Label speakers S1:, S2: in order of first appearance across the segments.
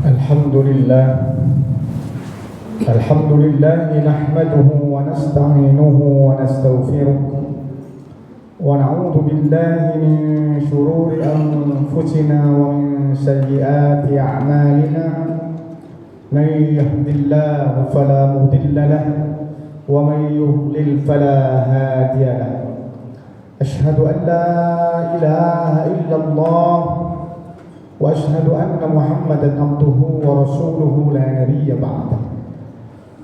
S1: الحمد لله نحمده ونستعينه ونستغفره ونعوذ بالله من شرور أنفسنا ومن سيئات أعمالنا من يهد الله فلا مضل له ومن يضلل فلا هادي له أشهد أن لا إله إلا الله وأشهد أن محمدا عبده ورسوله لا نبي بعده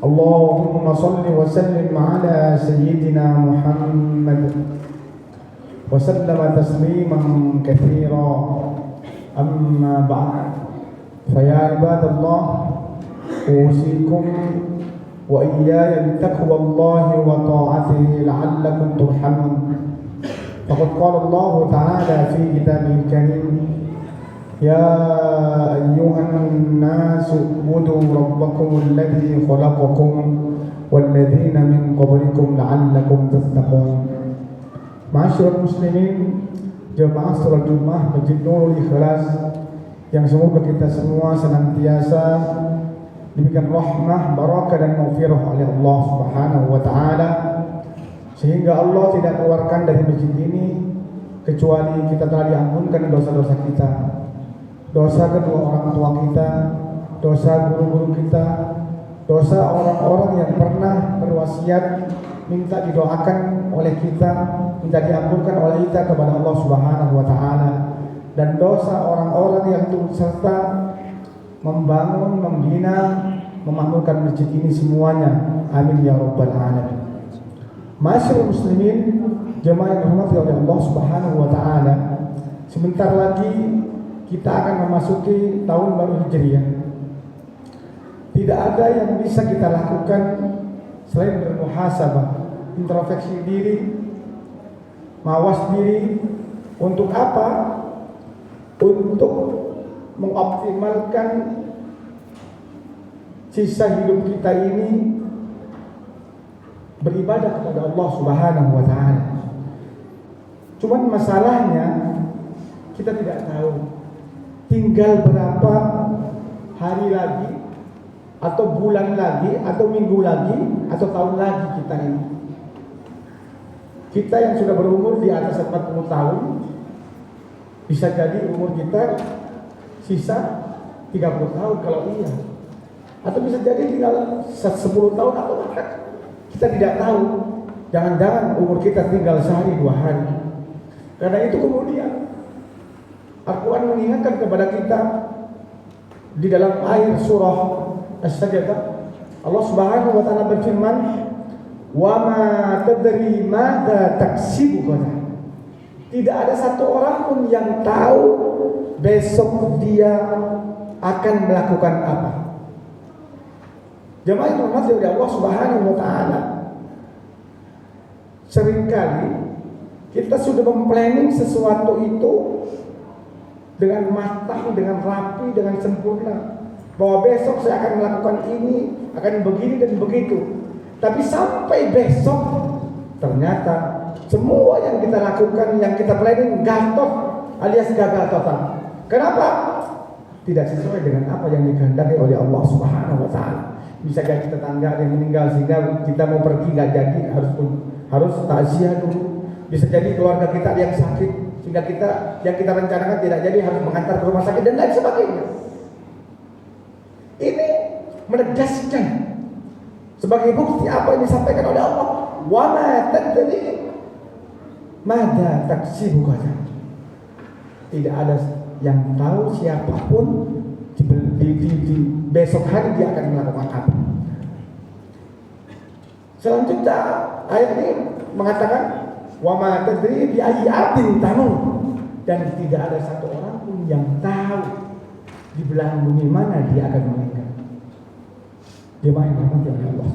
S1: اللهم صل وسلم على سيدنا محمد وسلم تسليما كثيرا أما بعد فيا عباد الله أوصيكم وإياي بتقوى الله وطاعته لعلكم ترحمون فقد قال الله تعالى في كتابه الكريم يا أيها الناس اعبدوا ربكم الذي خلقكم والذين من قبلكم لعلكم تتقون. Ma'asyiral muslimin, jemaah salat Jumat Masjid Nurul Ikhlas yang semoga kita semua senantiasa diberikan rahmah, barakah dan maghfirah oleh Allah Subhanahu wa taala, sehingga Allah tidak keluarkan dari masjid ini kecuali kita telah diampunkan dosa-dosa kita, dosa kedua orang tua kita, dosa guru-guru kita, dosa orang-orang yang pernah berwasiat minta didoakan oleh kita, minta diampunkan oleh kita kepada Allah Subhanahu wa taala, dan dosa orang-orang yang turut serta membangun, membina, memakmurkan masjid ini semuanya. Amin ya rabbal alamin. Ma'asyiral muslimin, jemaah yang dirahmati oleh Allah Subhanahu wa taala, sebentar lagi kita akan memasuki tahun baru Hijriah. Tidak ada yang bisa kita lakukan selain bermuhasabah, introspeksi diri, mawas diri. Untuk apa? Untuk mengoptimalkan sisa hidup kita ini beribadah kepada Allah Subhanahu wa taala. Cuman masalahnya kita tidak tahu tinggal berapa hari lagi, atau bulan lagi, atau minggu lagi, atau tahun lagi kita ini. Kita yang sudah berumur di atas 40 tahun, bisa jadi umur kita sisa 30 tahun kalau iya, atau bisa jadi tinggal 10 tahun atau bahkan kita tidak tahu. Jangan-jangan umur kita tinggal sehari 2 hari. Karena itu kemudian Al-Quran mengingatkan kepada kita di dalam ayat surah As-Sajdah. Allah Subhanahu wa taala berfirman, "Wa ma tadri madza taksibu ghadan." Tidak ada satu orang pun yang tahu besok dia akan melakukan apa. Jemaah yang dirahmati oleh Allah Subhanahu wa taala, seringkali kita sudah memplanning sesuatu itu dengan matang, dengan rapi, dengan sempurna, bahwa besok saya akan melakukan ini, akan begini dan begitu. Tapi sampai besok ternyata semua yang kita lakukan, yang kita planning gatot alias gagal total. Kenapa? Tidak sesuai dengan apa yang dikehendaki oleh Allah Subhanahu wa taala. Bisa jadi tetangga yang meninggal sehingga kita mau pergi nggak jadi, harus takziah dulu. Bisa jadi keluarga kita yang sakit sehingga kita yang kita rencanakan tidak jadi, harus mengantar ke rumah sakit dan lain sebagainya. Ini menegaskan sebagai bukti apa yang disampaikan oleh Allah. Wa ma tadri madza taksibu ghadan. Tidak ada yang tahu siapapun di besok hari dia akan melakukan apa. Selanjutnya ayat ini mengatakan wa ma tadri bi ayyi ardin tamut, dan tidak ada satu orang pun yang tahu di belahan bumi mana dia akan meninggal. Dia main rahmat oleh Allah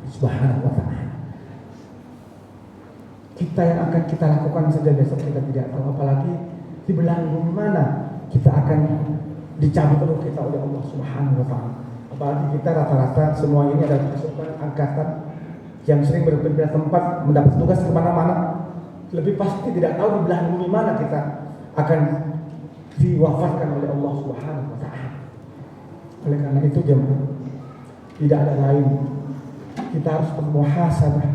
S1: Subhanahu wa taala. Kita yang akan kita lakukan saja besok kita tidak tahu, apalagi di belahan bumi mana kita akan dicabut roh kita oleh Allah Subhanahu wa taala. Apalagi kita rata-rata semua ini adalah pasukan angkatan yang sering berpindah tempat, mendapat tugas ke mana-mana. Lebih pasti tidak tahu di belahan bumi mana kita akan diwafatkan oleh Allah Subhanahu wa taala. Oleh karena itu jemaah, tidak ada lain, kita harus bermuhasabah.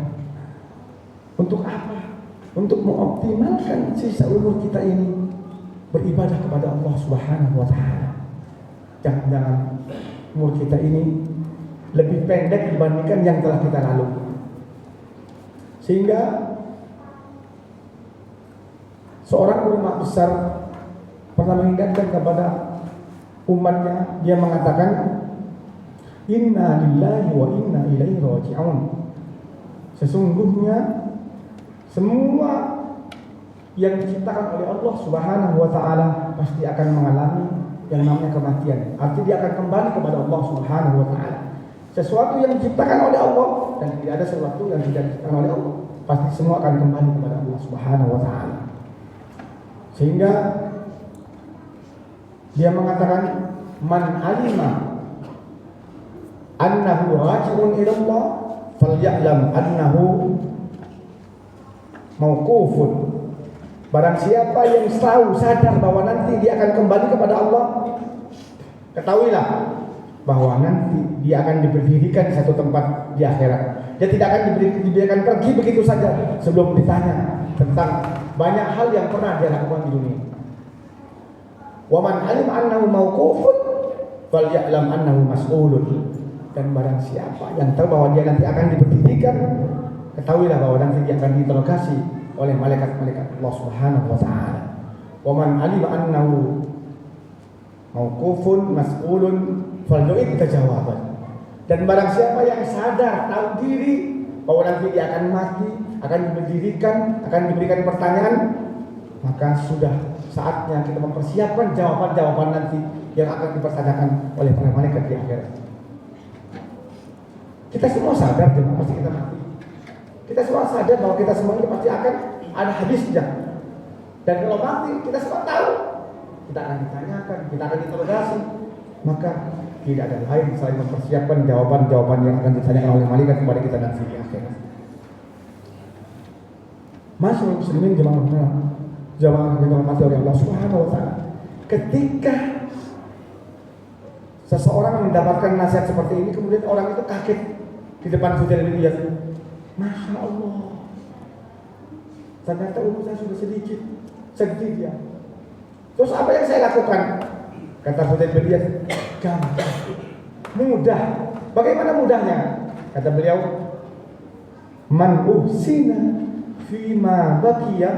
S1: Untuk apa? Untuk mengoptimalkan sisa umur kita ini beribadah kepada Allah Subhanahu wa taala. Jangan umur kita ini lebih pendek dibandingkan yang telah kita lalui. Sehingga seorang ulama besar pernah mengingatkan kepada umatnya, dia mengatakan, "Inna lillahi wa inna ilaihi raji'un." Sesungguhnya semua yang diciptakan oleh Allah Subhanahu wa taala pasti akan mengalami yang namanya kematian. Artinya dia akan kembali kepada Allah Subhanahu wa taala. Sesuatu yang diciptakan oleh Allah dan tidak ada sesuatu yang tidak diciptakan oleh Allah, pasti semua akan kembali kepada Allah Subhanahu wa taala. Sehingga dia mengatakan, "Man alima annahu raji'un ila Allah, falya'lam annahu mauqufun." Barang siapa yang tahu, sadar bahwa nanti dia akan kembali kepada Allah, ketahuilah bahwa nanti dia akan diberdirikan di satu tempat di akhirat. Dia tidak akan dibiarkan pergi begitu saja sebelum ditanya tentang banyak hal yang pernah dia lakukan di dunia. Wa man alim annahu mauqufun falya'lam annahu mas'ulun. Dan barang siapa yang tahu bahwa dia nanti akan diberdirikan, ketahuilah bahwa nanti dia akan diinterogasi oleh malaikat-malaikat Allah Subhanahu wa taala. Wa man alima annahu mauqufun mas'ulun falyu'id jawaban. Dan barang siapa yang sadar, tahu diri bahwa nanti dia akan mati, akan diberdirikan, akan diberikan pertanyaan, maka sudah saatnya kita mempersiapkan jawaban-jawaban nanti yang akan dipertanyakan oleh para malaikat di akhirat. Kita semua sadar bahwa pasti kita mati. Kita semua sadar bahwa kita semua ini pasti akan ada habisnya. Dan kalau mati, kita semua tahu kita akan ditanyakan, kita akan diinterogasi. Maka tidak ada lain selain mempersiapkan jawaban-jawaban yang akan ditanyakan oleh malaikat kepada kita nanti di akhirat. Masyaallah muslimin jamaah yang dirahmati oleh Allah Subhanahu wa taala. Ketika seseorang mendapatkan nasihat seperti ini, kemudian orang itu kaget di depan Fudail bin Iyad. Masya Allah, ternyata umur saya sudah sedikit, sedih dia. Terus apa yang saya lakukan? Kata Fudail bin Iyad, gampang, mudah. Bagaimana mudahnya? Kata beliau, man uhsina fima baqiya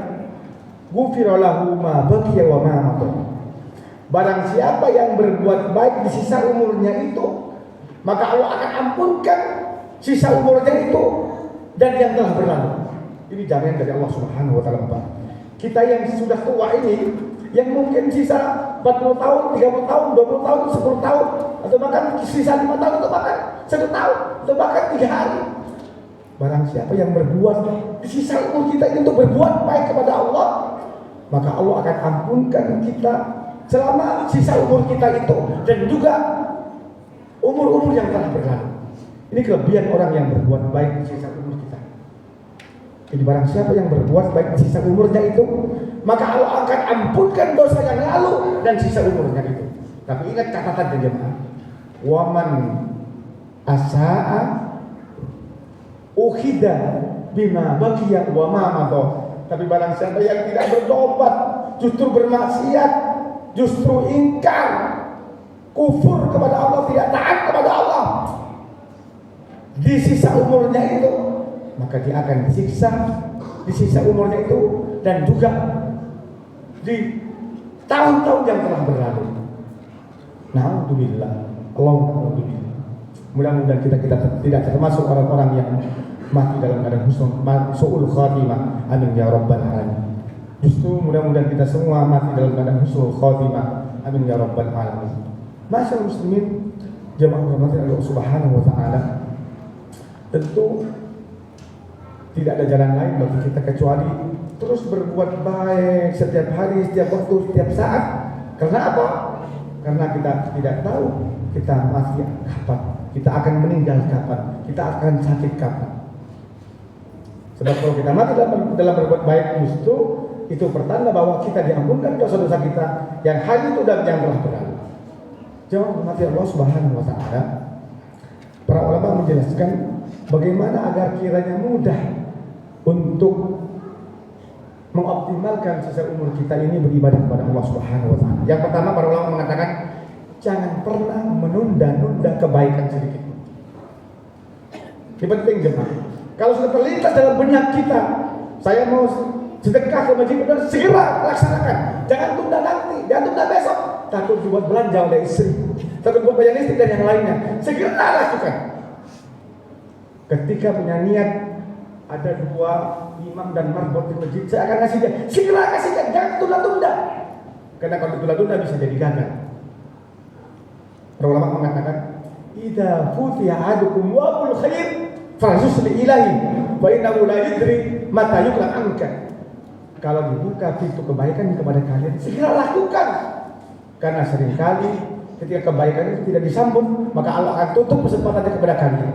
S1: ghufira lahu ma baqiya wa ma mata. Barang siapa yang berbuat baik di sisa umurnya itu, maka Allah akan ampunkan sisa umurnya itu dan yang telah berlalu. Ini jaminan dari Allah Subhanahu wa taala. Kita yang sudah tua ini, yang mungkin sisa 40 tahun, 30 tahun, 20 tahun, 10 tahun, atau bahkan sisa 5 tahun, atau bahkan 1 tahun, atau bahkan 3 hari. Barang siapa yang berbuat di sisa umur kita ini untuk berbuat baik kepada Allah, maka Allah akan ampunkan kita selama sisa umur kita itu dan juga umur-umur yang telah berlalu. Ini kelebihan orang yang berbuat baik di sisa umur kita. Jadi barang siapa yang berbuat baik di sisa umurnya itu, maka Allah akan ampunkan dosa yang lalu dan sisa umurnya itu. Tapi ingat catatan jemaah, waman asaa ukhida bima baqiya wa ma madha. Tapi barang siapa yang tidak bertobat, justru bermaksiat, justru ingkar, kufur kepada Allah, tidak taat kepada Allah di sisa umurnya itu, maka dia akan disiksa di sisa umurnya itu dan juga di tahun-tahun yang telah berlalu. Na'udzubillah, Alhamdulillah. Mudah-mudahan kita tidak termasuk orang-orang yang mati dalam keadaan su'ul khatimah. Amin ya rabbal alamin. Justru mudah-mudahan kita semua mati dalam keadaan husnul khatimah. Amin ya rabbal alamin. Masyaallah muslimin, jamaah rahmati Allah Subhanahu wa taala. Tentu tidak ada jalan lain bagi kita kecuali terus berbuat baik setiap hari, setiap waktu, setiap saat. Karena apa? Karena kita tidak tahu kita mati kapan, kita akan meninggal kapan, kita akan sakit kapan. Sebab kalau kita mati dalam berbuat baik, justru itu pertanda bahwa kita diampunkan dosa-dosa kita yang hari itu dan yang telah berlalu. Jawab mati Allah Subhanahu wa taala. Para ulama menjelaskan bagaimana agar kiranya mudah untuk mengoptimalkan sisa umur kita ini beribadah kepada Allah Subhanahu wa taala. Yang pertama, para ulama mengatakan jangan pernah menunda-nunda kebaikan sedikit. Ini penting jemaah. Kalau sudah terlintas dalam benak kita, saya mau sedekah ke masjid, segera laksanakan. Jangan tunda nanti, jangan tunda besok. Takut buat belanja oleh istri, takut buat bayar listrik dan yang lainnya. Segera lakukan. Ketika punya niat, ada 2 imam dan marbot di masjid, saya akan kasih dia. Segera kasihkan, jangan tunda-tunda. Karena kalau tunda-tunda bisa jadi gagal. Para ulama mengatakan, "Idza futiha ahadukum wabul khair, falyusli ilahi, fa innahu la yadri mata yuqla anka." Kalau dibuka pintu kebaikan kepada kalian, segera lakukan. Karena seringkali ketika kebaikan itu tidak disambut, maka Allah akan tutup kesempatannya kepada kalian.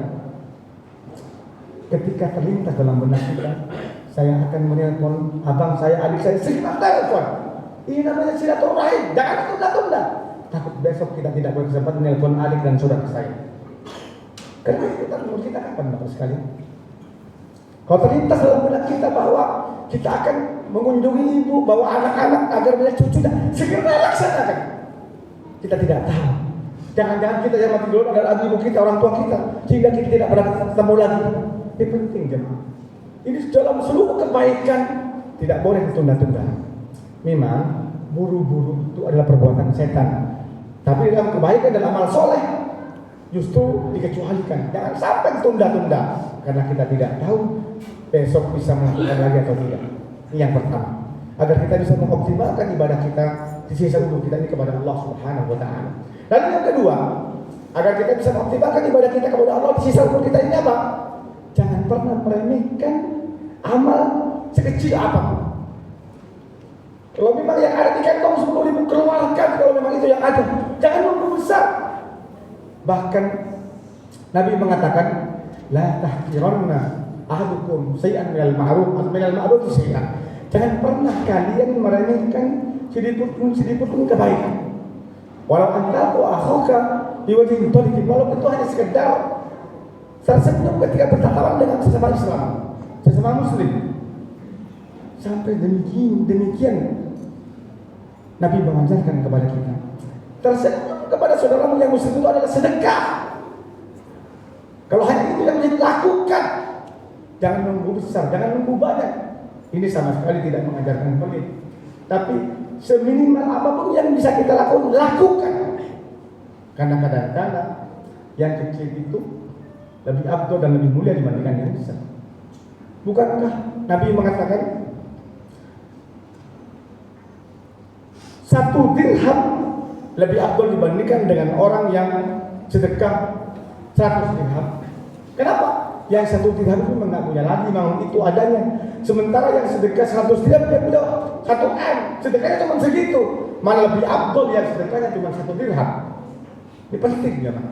S1: Ketika terlintas dalam benak kita, saya akan menelpon abang saya, adik saya, segera telepon. Ini namanya silaturahim, jangan tunda-tunda. Takut besok kita tidak berkesempatan menelpon adik dan saudara saya. Karena kita kapan Bapak sekalian? Kalau terlintas dalam benak kita bahwa kita akan mengunjungi ibu, bawa anak-anak agar melihat cucu, segera laksanakan. Kita tidak tahu. Jangan-jangan kita yang mati dulu adalah ibu kita, orang tua kita, sehingga kita tidak pernah ketemu lagi. Ini penting jemaah. Ini dalam seluruh kebaikan tidak boleh ditunda-tunda. Memang buru-buru itu adalah perbuatan setan. Tapi dalam kebaikan dan amal soleh justru dikecualikan. Jangan sampai tunda-tunda karena kita tidak tahu besok bisa melakukan lagi atau tidak. Ini yang pertama. Agar kita bisa mengoptimalkan ibadah kita di sisa umur kita ini kepada Allah Subhanahu wa taala. Lalu yang kedua, agar kita bisa mengoptimalkan ibadah kita kepada Allah di sisa umur kita ini apa? Jangan pernah meremehkan amal sekecil apapun. Kalau memang yang ada di kantong 10.000 keluarkan, kalau memang itu yang ada. Jangan nunggu besar. Bahkan Nabi mengatakan, la tahqiranna ahadukum shay'an minal ma'ruf atau minal ma'ruf shay'an. Jangan pernah kalian meremehkan sedikit pun kebaikan. Walau anta wa akhaka biwajhin thaliq, walaupun itu hanya sekedar tersenyum ketika bertatapan dengan sesama Islam, sesama Muslim. Sampai demikian Nabi mengajarkan kepada kita. Tersenyum kepada saudaramu yang Muslim itu adalah sedekah. Kalau hanya itu yang dilakukan, jangan nunggu besar, jangan nunggu banyak. Ini sama sekali tidak mengajarkan pelit. Tapi seminimal apapun yang bisa kita lakukan. Karena kadang-kadang yang kecil itu lebih abdul dan lebih mulia dibandingkan yang besar. Bukankah Nabi mengatakan 1 dirham lebih abdul dibandingkan dengan orang yang sedekah 100 dirham? Kenapa? Yang 1 dirham itu nggak punya lagi, memang itu adanya. Sementara yang sedekah 100 dirham dia punya 1 M, sedekahnya cuma segitu. Mana lebih abdul yang sedekahnya cuma 1 dirham. Ini penting ya Pak.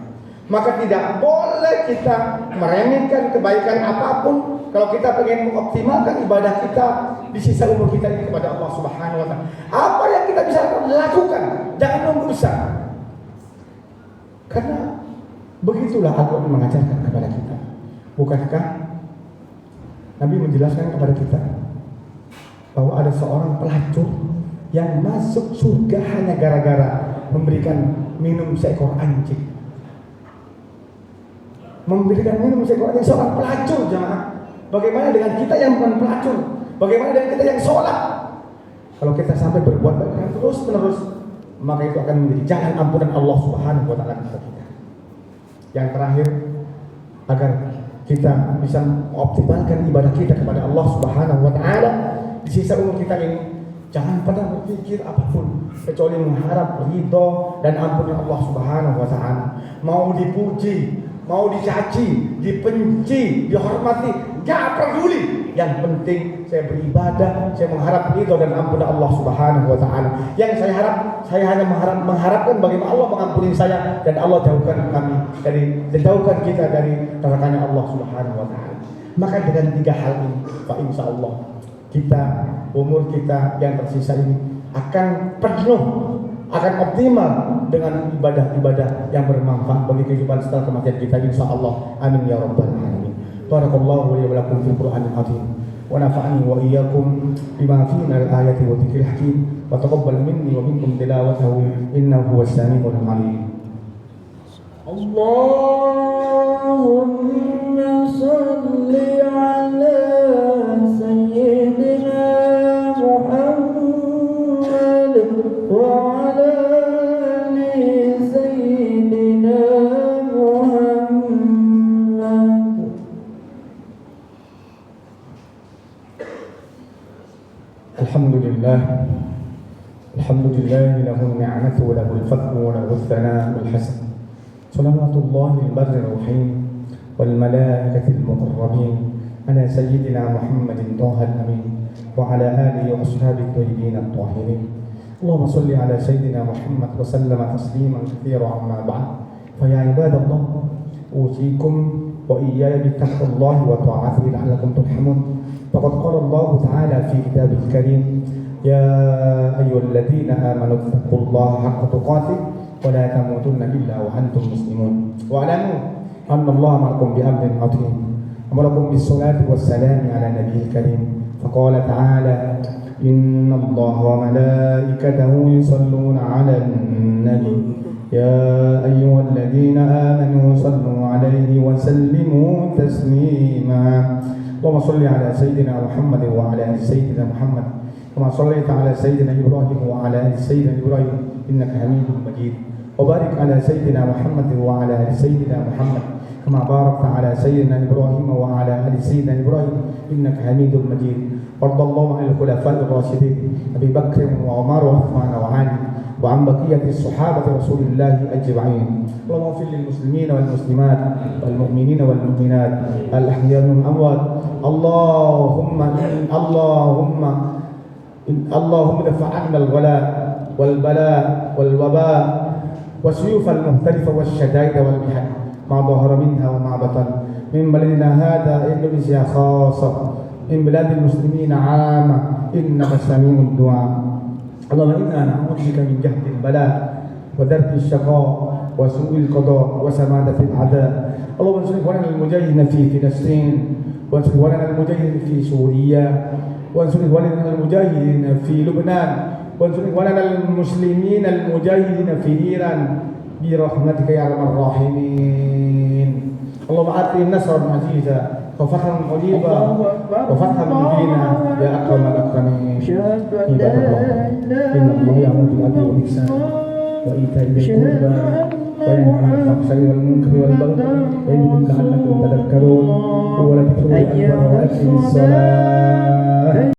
S1: Maka tidak boleh kita meremehkan kebaikan apapun kalau kita pengen mengoptimalkan ibadah kita di sisa umur kita ini kepada Allah Subhanahu wa taala. Apa yang kita bisa lakukan, jangan nunggu besar. Karena begitulah Al-Quran mengajarkan kepada kita. Bukankah Nabi menjelaskan kepada kita bahwa ada seorang pelacur yang masuk surga hanya gara-gara memberikan minum seekor anjing. Memberikan minum seekor anjing, seorang pelacur jemaah. Bagaimana dengan kita yang bukan pelacur? Bagaimana dengan kita yang sholat? Kalau kita sampai berbuat baik terus-menerus, maka itu akan menjadi jalan ampunan Allah Subhanahu wa taala kepada kita. Yang terakhir, agar kita bisa mengoptimalkan ibadah kita kepada Allah Subhanahu wa taala di sisa umur kita ini, jangan pernah berpikir apapun kecuali mengharap ridho dan ampunan Allah Subhanahu wa taala. Mau dipuji, mau dicaci, dibenci, dihormati, gak peduli. Yang penting saya beribadah, saya mengharap ridho dan ampunan Allah Subhanahu wa taala. Yang saya harap, saya hanya mengharapkan bagaimana Allah mengampuni saya dan Allah jauhkan kami jauhkan kita dari nerakanya Allah Subhanahu wa taala. Maka dengan 3 hal ini, Pak, insyaallah kita umur kita yang tersisa ini akan penuh akan optimal dengan ibadah-ibadah yang bermanfaat bagi kehidupan setelah kematian kita insyaallah. Amin ya rabbal alamin. Barakallahu li wa lakum fil Qur'anil azim wa nafa'ani wa iyyakum bima fihi minal ayati wa dzikril hakim wa taqabbal minni wa minkum tilawatahu innahu huwas samiul alim.
S2: Allahumma salli ala sayyidina Muhammad wa ala ali sayyidina Muhammad.
S1: Alhamdulillah, alhamdulillah lahu ni'matu wa lahu al-fadlu wa lahu al-thana'u al-hasan. Salawatullahi al-barri ar-rahim wal malaikati al-muqarrabin ala sayyidina Muhammadin taha al-amin wa ala alihi wa ashabihi at-tayyibin at-tahirin. Allahumma salli ala sayyidina Muhammad wa sallama tasliman katsiran amma ba'd. Fa ya ibadallah, usikum wa iyaya bi taqwallahi wa ta'atihi la'allakum turhamun. Faqad qala Allah ta'ala fi kitabihil karim, ya ayyuhalladzina amanu taqullaha haqqa tuqatih wa la tamutunna illa wa antum muslimun. Wa'lamu anna Allah ma'akum bi amrin 'azim. Amarakum bis salati was salami ala nabiyil karim. Faqala ta'ala, inna Allah wa malaikatahu yusalluna 'alan nabi. Ya ayyuhalladzina amanu sallu 'alaihi wa sallimu taslima. Allahumma salli ala sayyidina Muhammad wa ala ali sayyidina Muhammad kama shallaita ala sayyidina Ibrahim wa ala ali sayyidina Ibrahim innaka Hamidum Majid. Wa barik ala sayyidina Muhammad wa ala ali sayyidina Muhammad kama barakta ala sayyidina Ibrahim wa ala ali sayyidina Ibrahim innaka Hamidum Majid. Wardallahu 'anil khulafa'ir rasyidin Abi Bakr wa Umar wa Uthman wa Ali wa 'an baqiyati sahabati Rasulillah ajma'in. Allahumma ighfir lil muslimina wal muslimat wal mu'minina wal mu'minat al ahya'i wal amwat. Allahumma dfa' 'anna al ghala wal bala wal waba wasyuf al muhtalifa wasyadaid wal mihal ma dhahara minha wa ma batan min baladina hadha Indonesia khassah min biladil muslimin 'amma innaka sami'ud du'a. Allahumma inna na'udzubika min jahdil bala wa darkil syaqa wa su'il qada wa samadatil a'da. Allahumma ansur ikhwanana al-mujahidin fi Filastin wa ansur ikhwanana al-mujahidin fi Suriya wa ansur ikhwanana al-mujahidin fi Lubnan wa ansur ikhwanana al-muslimin al-mujahidin fi Iran bi rahmatika ya arhamar rahimin. Allahumma ati nasran aziza wa fathan qariba wa fathan mubina ya akramal akramin. Ibadallah, inna Allah ya'muru bil 'adli wal ihsan wa ita'i dhil qurba wa yanha 'anil fahsya'i wal munkari wal baghi wa ya'idukum la'allakum tadhakkarun. Wa la tusallu 'alal salat